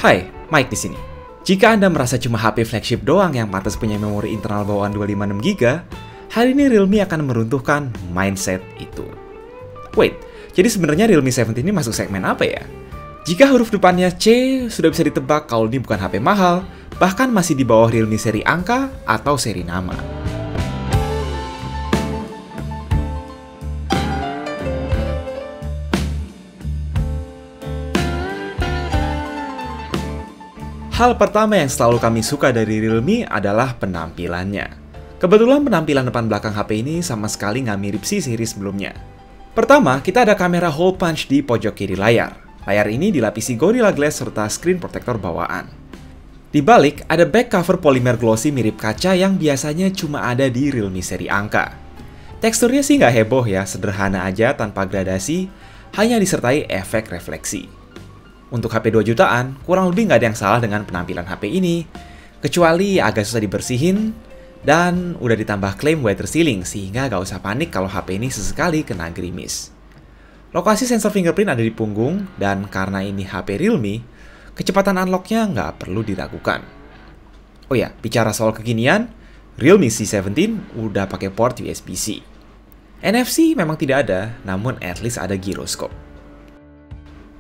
Hai, Mike di sini. Jika Anda merasa cuma HP flagship doang yang pantas punya memori internal bawaan 256GB, hari ini Realme akan meruntuhkan mindset itu. Wait, jadi sebenarnya Realme 17 ini masuk segmen apa ya? Jika huruf depannya C, sudah bisa ditebak kalau ini bukan HP mahal, bahkan masih di bawah Realme seri angka atau seri nama. Hal pertama yang selalu kami suka dari Realme adalah penampilannya. Kebetulan penampilan depan belakang HP ini sama sekali nggak mirip seri sebelumnya. Pertama, kita ada kamera hole punch di pojok kiri layar. Layar ini dilapisi Gorilla Glass serta screen protector bawaan. Di balik, ada back cover polimer glossy mirip kaca yang biasanya cuma ada di Realme seri angka. Teksturnya sih nggak heboh ya, sederhana aja tanpa gradasi, hanya disertai efek refleksi. Untuk HP 2 jutaan, kurang lebih nggak ada yang salah dengan penampilan HP ini, kecuali agak susah dibersihin, dan udah ditambah klaim water sealing, sehingga nggak usah panik kalau HP ini sesekali kena gerimis. Lokasi sensor fingerprint ada di punggung, dan karena ini HP Realme, kecepatan unlock-nya nggak perlu diragukan. Oh ya, bicara soal kekinian, Realme C17 udah pakai port USB-C. NFC memang tidak ada, namun at least ada gyroscope.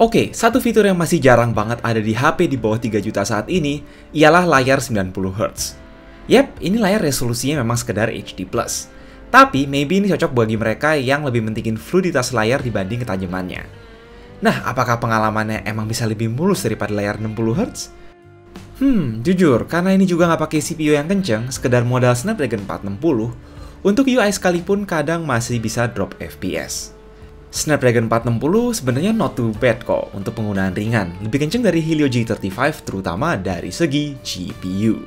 Oke, satu fitur yang masih jarang banget ada di HP di bawah 3 juta saat ini ialah layar 90Hz. Yap, ini layar resolusinya memang sekedar HD+. Tapi, maybe ini cocok bagi mereka yang lebih mentingin fluiditas layar dibanding ketajamannya. Nah, apakah pengalamannya emang bisa lebih mulus daripada layar 60Hz? Jujur, karena ini juga nggak pakai CPU yang kenceng, sekedar modal Snapdragon 460, untuk UI sekalipun kadang masih bisa drop FPS. Snapdragon 460 sebenarnya not too bad kok untuk penggunaan ringan, lebih kenceng dari Helio G35 terutama dari segi GPU.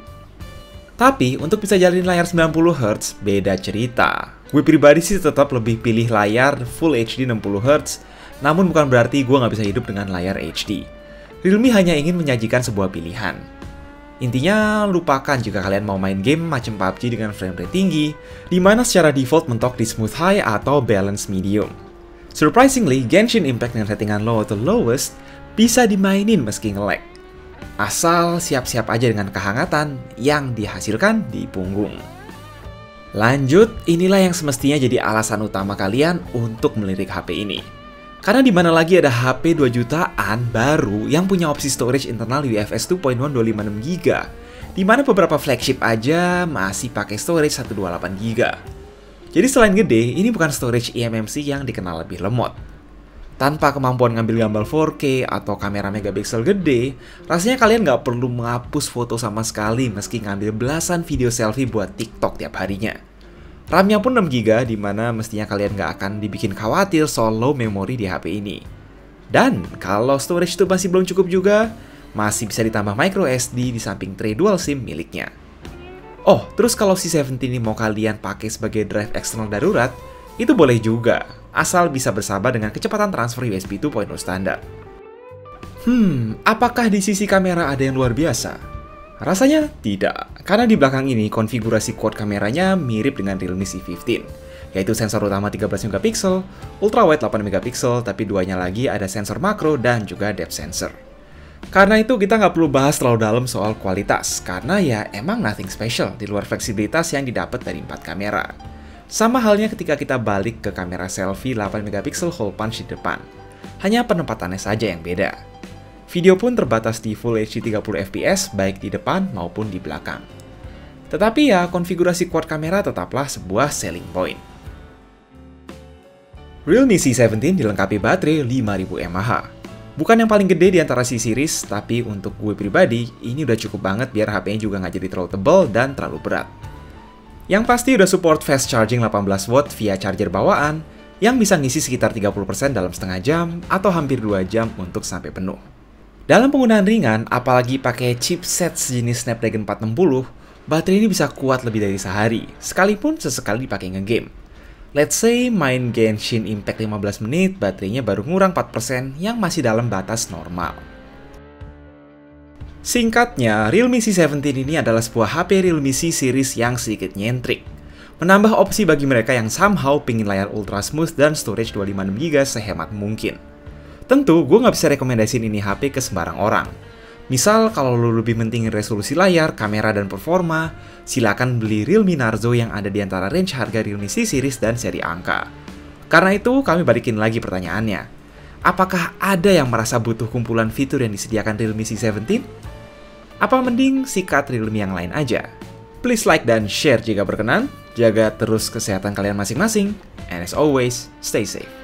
Tapi untuk bisa jalanin layar 90Hz beda cerita. Gue pribadi sih tetap lebih pilih layar Full HD 60Hz, namun bukan berarti gue nggak bisa hidup dengan layar HD. Realme hanya ingin menyajikan sebuah pilihan. Intinya, lupakan jika kalian mau main game macam PUBG dengan frame rate tinggi, di mana secara default mentok di smooth high atau balance medium. Surprisingly, Genshin Impact dengan settingan low atau lowest bisa dimainin meski nge-lag. Asal siap-siap aja dengan kehangatan yang dihasilkan di punggung. Lanjut, inilah yang semestinya jadi alasan utama kalian untuk melirik HP ini. Karena di mana lagi ada HP 2 jutaan baru yang punya opsi storage internal UFS 2.1 256GB, di mana beberapa flagship aja masih pakai storage 128GB. Jadi selain gede, ini bukan storage eMMC yang dikenal lebih lemot. Tanpa kemampuan ngambil gambar 4K atau kamera megapiksel gede, rasanya kalian nggak perlu menghapus foto sama sekali meski ngambil belasan video selfie buat TikTok tiap harinya. RAM-nya pun 6GB, dimana mestinya kalian nggak akan dibikin khawatir soal low memory di HP ini. Dan kalau storage itu masih belum cukup juga, masih bisa ditambah micro SD di samping tray dual SIM miliknya. Oh, terus kalau C17 ini mau kalian pakai sebagai drive eksternal darurat, itu boleh juga, asal bisa bersahabat dengan kecepatan transfer USB 2.0 standar. Apakah di sisi kamera ada yang luar biasa? Rasanya tidak, karena di belakang ini konfigurasi quad kameranya mirip dengan Realme C15, yaitu sensor utama 13MP, ultrawide 8MP, tapi duanya lagi ada sensor makro dan juga depth sensor. Karena itu kita nggak perlu bahas terlalu dalam soal kualitas, karena ya emang nothing special di luar fleksibilitas yang didapat dari 4 kamera. Sama halnya ketika kita balik ke kamera selfie 8MP hole punch di depan. Hanya penempatannya saja yang beda. Video pun terbatas di Full HD 30fps baik di depan maupun di belakang. Tetapi ya konfigurasi quad kamera tetaplah sebuah selling point. Realme C17 dilengkapi baterai 5000 mAh. Bukan yang paling gede di antara C-series, tapi untuk gue pribadi, ini udah cukup banget biar HP-nya juga nggak jadi terlalu tebal dan terlalu berat. Yang pasti udah support fast charging 18W via charger bawaan, yang bisa ngisi sekitar 30% dalam setengah jam, atau hampir 2 jam untuk sampai penuh. Dalam penggunaan ringan, apalagi pakai chipset sejenis Snapdragon 460, baterai ini bisa kuat lebih dari sehari, sekalipun sesekali dipakai nge-game. Let's say main Genshin Impact 15 menit, baterainya baru ngurang 4% yang masih dalam batas normal. Singkatnya, Realme C17 ini adalah sebuah HP Realme C series yang sedikit nyentrik. Menambah opsi bagi mereka yang somehow pingin layar ultra smooth dan storage 256GB sehemat mungkin. Tentu, gue nggak bisa rekomendasiin ini HP ke sembarang orang. Misal kalau lo lebih mentingin resolusi layar, kamera, dan performa, silakan beli Realme Narzo yang ada di antara range harga Realme C series dan seri angka. Karena itu, kami balikin lagi pertanyaannya. Apakah ada yang merasa butuh kumpulan fitur yang disediakan Realme C17? Apa mending sikat Realme yang lain aja? Please like dan share jika berkenan, jaga terus kesehatan kalian masing-masing, and as always, stay safe.